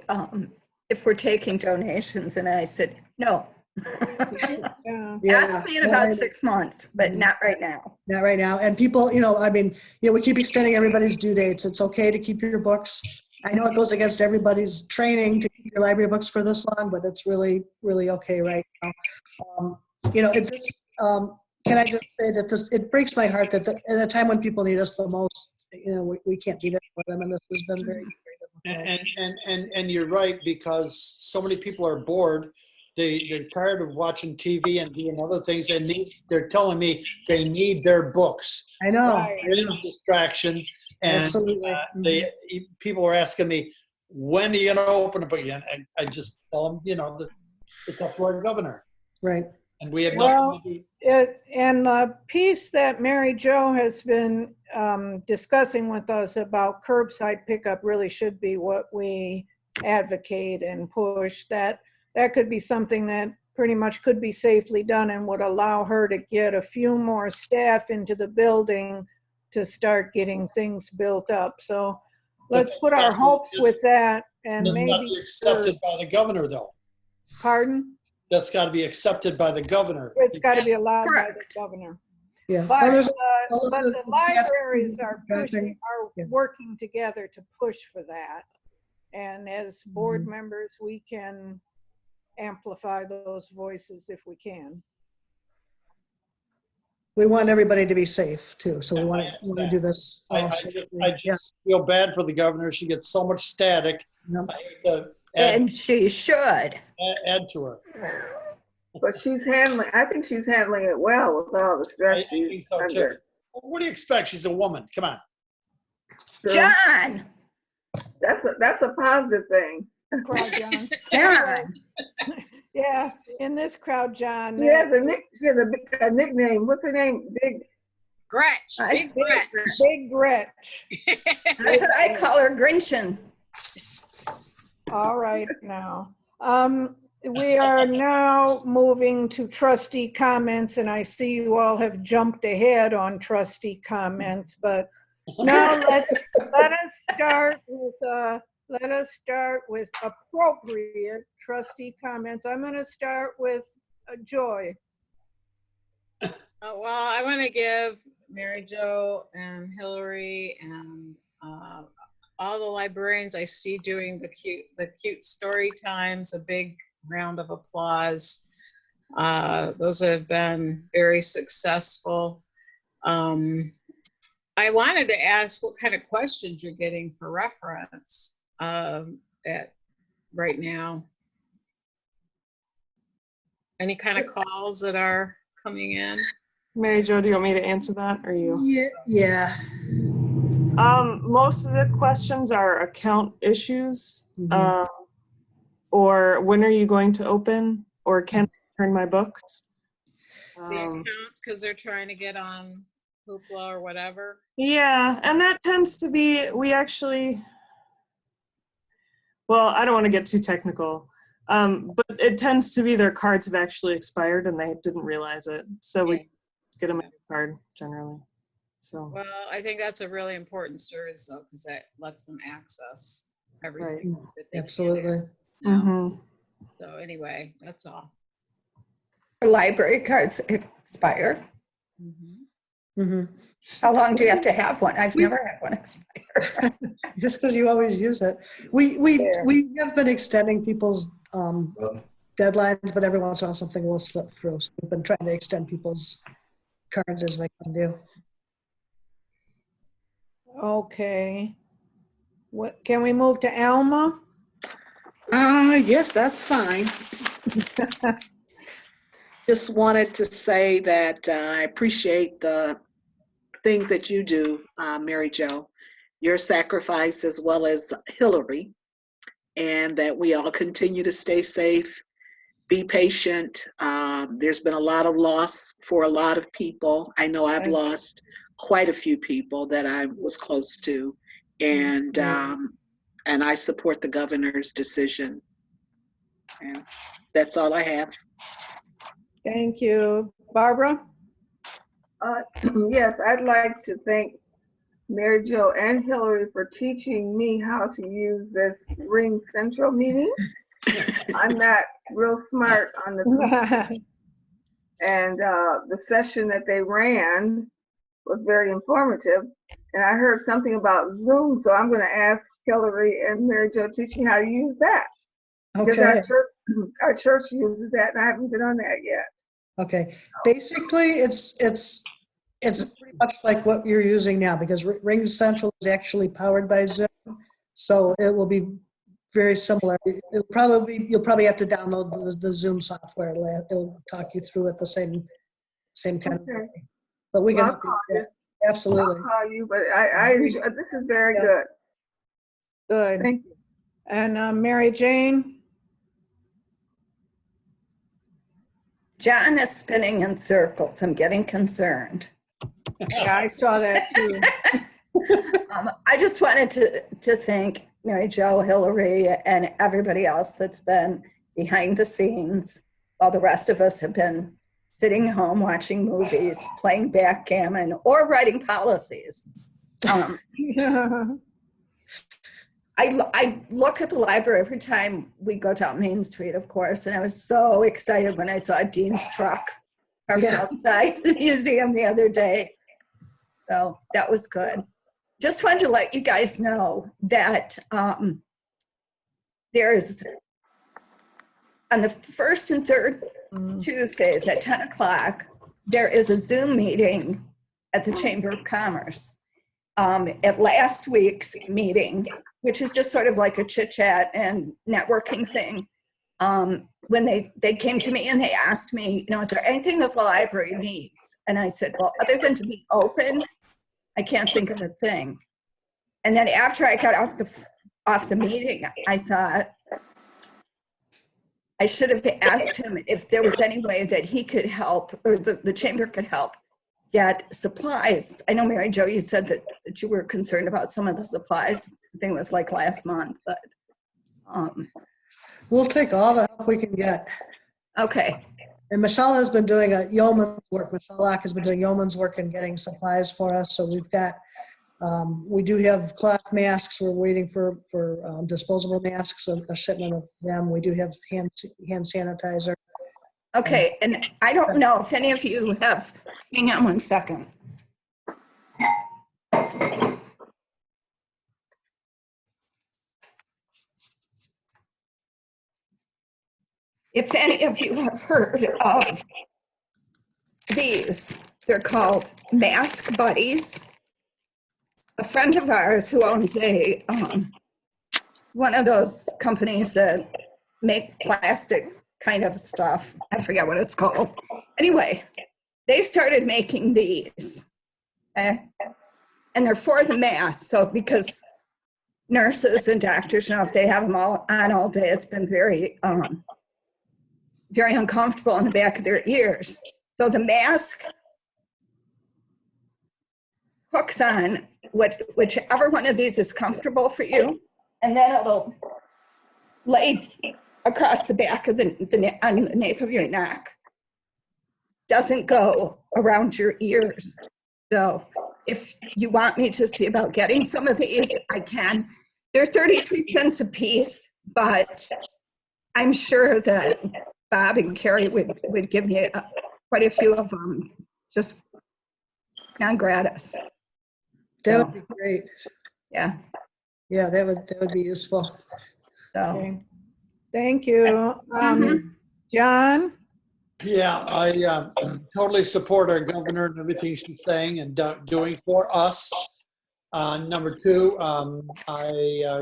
if we're taking donations, and I said, no. Ask me in about 6 months, but not right now. Not right now. And people, we keep extending everybody's due dates. It's okay to keep your books. I know it goes against everybody's training to keep your library books for this long, but it's really, really okay right now. Can I just say that it breaks my heart that at a time when people need us the most, we can't be there for them, and this has been very, very difficult. And you're right, because so many people are bored. They're tired of watching TV and doing other things, and they're telling me they need their books. I know. They need a distraction, and absolutely. People are asking me, when are you going to open up again? I just tell them, it's up to our governor. Right. And we have nothing to do. And the piece that Mary Jo has been discussing with us about curbside pickup really should be what we advocate and push. That could be something that pretty much could be safely done and would allow her to get a few more staff into the building to start getting things built up. So let's put our hopes with that, and maybe not be accepted by the governor, though. Pardon? That's got to be accepted by the governor. It's got to be allowed by the governor. Yeah. But, Well, but the libraries are working together to push for that. And as board members, we can amplify those voices if we can. We want everybody to be safe too, so we want to do this. I just feel bad for the governor. She gets so much static. Yep. And she should add to her. But I think she's handling it well with all the stress she's under. What do you expect? She's a woman. Come on. John. That's a positive thing. Crowd, John. John. Yeah, in this crowd, John. She has a nickname. What's her name? Big Gretch. Big Gretch. Big Gretch. That's what I call her, Grinchin. All right, now. We are now moving to trustee comments, and I see you all have jumped ahead on trustee comments, but now let us start with appropriate trustee comments. I'm going to start with Joy. Well, I want to give Mary Jo and Hillary and all the librarians I see doing the cute story times a big round of applause. Those have been very successful. I wanted to ask what kind of questions you're getting for reference right now. Any kind of calls that are coming in? Mary Jo, do you want me to answer that, or you? Yeah. Most of the questions are account issues. or when are you going to open, or can I return my books? The accounts, because they're trying to get on Hoopla or whatever. Yeah, and that tends to be, we actually, well, I don't want to get too technical, but it tends to be their cards have actually expired and they didn't realize it. So we get them a new card generally. So. Well, I think that's a really important service though, because that lets them access everything that they Absolutely. can now. Mm-hmm. So anyway, that's all. Library cards expire. How long do you have to have one? I've never had one expire. Just because you always use it. We have been extending people's deadlines, but every once in a while something will slip through. So we've been trying to extend people's cards as they can do. Okay. What, can we move to Alma? Yes, that's fine. Just wanted to say that I appreciate the things that you do, Mary Jo, your sacrifice as well as Hillary, and that we all continue to stay safe, be patient. There's been a lot of loss for a lot of people. I know I've lost quite a few people that I was close to, and I support the governor's decision. And that's all I have. Thank you. Barbara? Yes, I'd like to thank Mary Jo and Hillary for teaching me how to use this Ring Central meeting. I'm not real smart on the and the session that they ran was very informative. And I heard something about Zoom, so I'm going to ask Hillary and Mary Jo to teach me how to use that. Because our church uses that, and I haven't been on that yet. Okay. Basically, it's pretty much like what you're using now, because Ring Central is actually powered by Zoom, so it will be very similar. You'll probably have to download the Zoom software. It'll talk you through it the same kind of thing. But we can absolutely. I'll call you, but I enjoy, this is very good. Good. Thank you. And Mary Jane? John is spinning in circles. I'm getting concerned. Yeah, I saw that too. I just wanted to thank Mary Jo, Hillary, and everybody else that's been behind the scenes while the rest of us have been sitting home watching movies, playing backgammon, or writing policies. I look at the library every time we go down Main Street, of course, and I was so excited when I saw Dean's truck parked outside the museum the other day. So that was good. Just wanted to let you guys know that there's, on the first and third Tuesdays at 10 o'clock, there is a Zoom meeting at the Chamber of Commerce. At last week's meeting, which is just sort of like a chit chat and networking thing, when they came to me and they asked me, is there anything that the library needs? And I said, well, other than to be open, I can't think of a thing. And then after I got off the meeting, I thought I should have asked him if there was any way that he could help, or the chamber could help get supplies. I know, Mary Jo, you said that you were concerned about some of the supplies. I think it was like last month, but. We'll take all the help we can get. Okay. And Michelle has been doing a yeoman's work. Michelle Locke has been doing yeoman's work and getting supplies for us. So we've got, we do have cloth masks. We're waiting for disposable masks, a shipment of them. We do have hand sanitizer. Okay, and I don't know if any of you have, hang on one second. If any of you have heard of these, they're called Mask Buddies. A friend of ours who owns one of those companies that make plastic kind of stuff, I forget what it's called. Anyway, they started making these, okay? And they're for the mask. So because nurses and doctors know if they have them all on all day, it's been very, very uncomfortable in the back of their ears. So the mask hooks on whichever one of these is comfortable for you, and then it'll lay across the back of on the nape of your neck. Doesn't go around your ears. So if you want me to see about getting some of these, I can. They're 33 cents a piece, but I'm sure that Bob and Carrie would give me quite a few of them just non-gratis. That would be great. Yeah. Yeah, that would be useful. So Okay. Thank you. John? Yeah, I totally support our governor and everything she's saying and doing for us. Number two,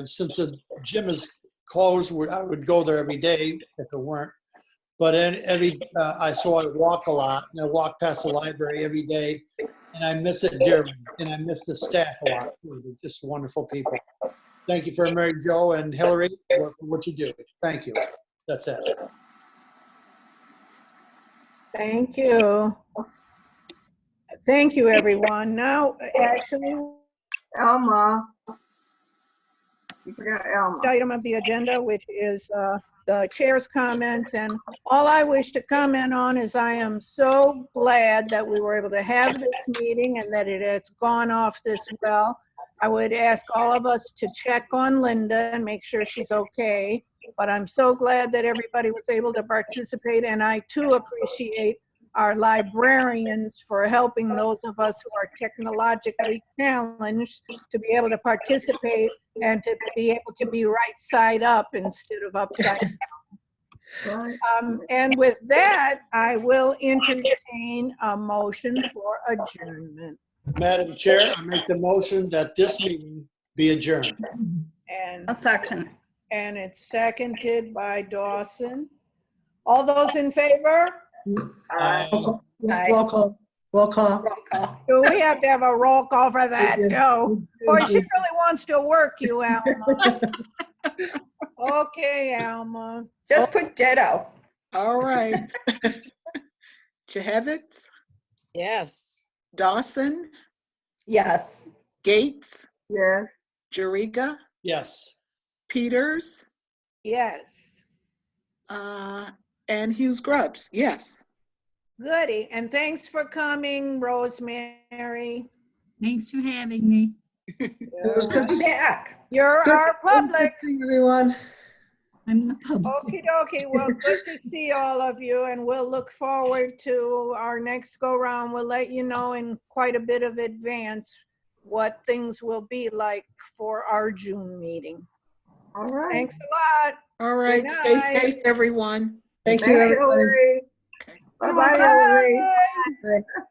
since the gym is closed, I would go there every day if it weren't. But so I walk a lot, and I walk past the library every day, and I miss it dearly, and I miss the staff a lot. They're just wonderful people. Thank you for Mary Jo and Hillary for what you do. Thank you. That's it. Thank you. Thank you, everyone. Now, actually, Elma. You forgot Elma. item of the agenda, which is the chair's comments. And all I wish to comment on is I am so glad that we were able to have this meeting and that it has gone off this well. I would ask all of us to check on Linda and make sure she's okay. But I'm so glad that everybody was able to participate. And I too appreciate our librarians for helping those of us who are technologically challenged to be able to participate and to be able to be right side up instead of upside down. And with that, I will entertain a motion for adjournment. Madam Chair, I make the motion that this meeting be adjourned. And a second. And it's seconded by Dawson. All those in favor? Roll call. Roll call. Do we have to have a roll call for that, Joe? Boy, she really wants to work you, Alma. Okay, Alma. Just put ditto. All right. Jehevitz, Yes. Dawson, Yes. Gates, Yes. Jariga, Yes. Peters, Yes. and Hughes Grubbs. Yes. Goody. And thanks for coming, Rosemary. Thanks for having me. It was good Come back. You're good- our public. good seeing everyone. I'm the public. Okie dokie. Well, good to see all of you, and we'll look forward to our next go round. We'll let you know in quite a bit of advance what things will be like for our June meeting. All right. Thanks a lot. All right. Good Stay night. safe, everyone. Thank you, Thanks, everybody. Hillary. Bye-bye, Hillary. Bye. Bye.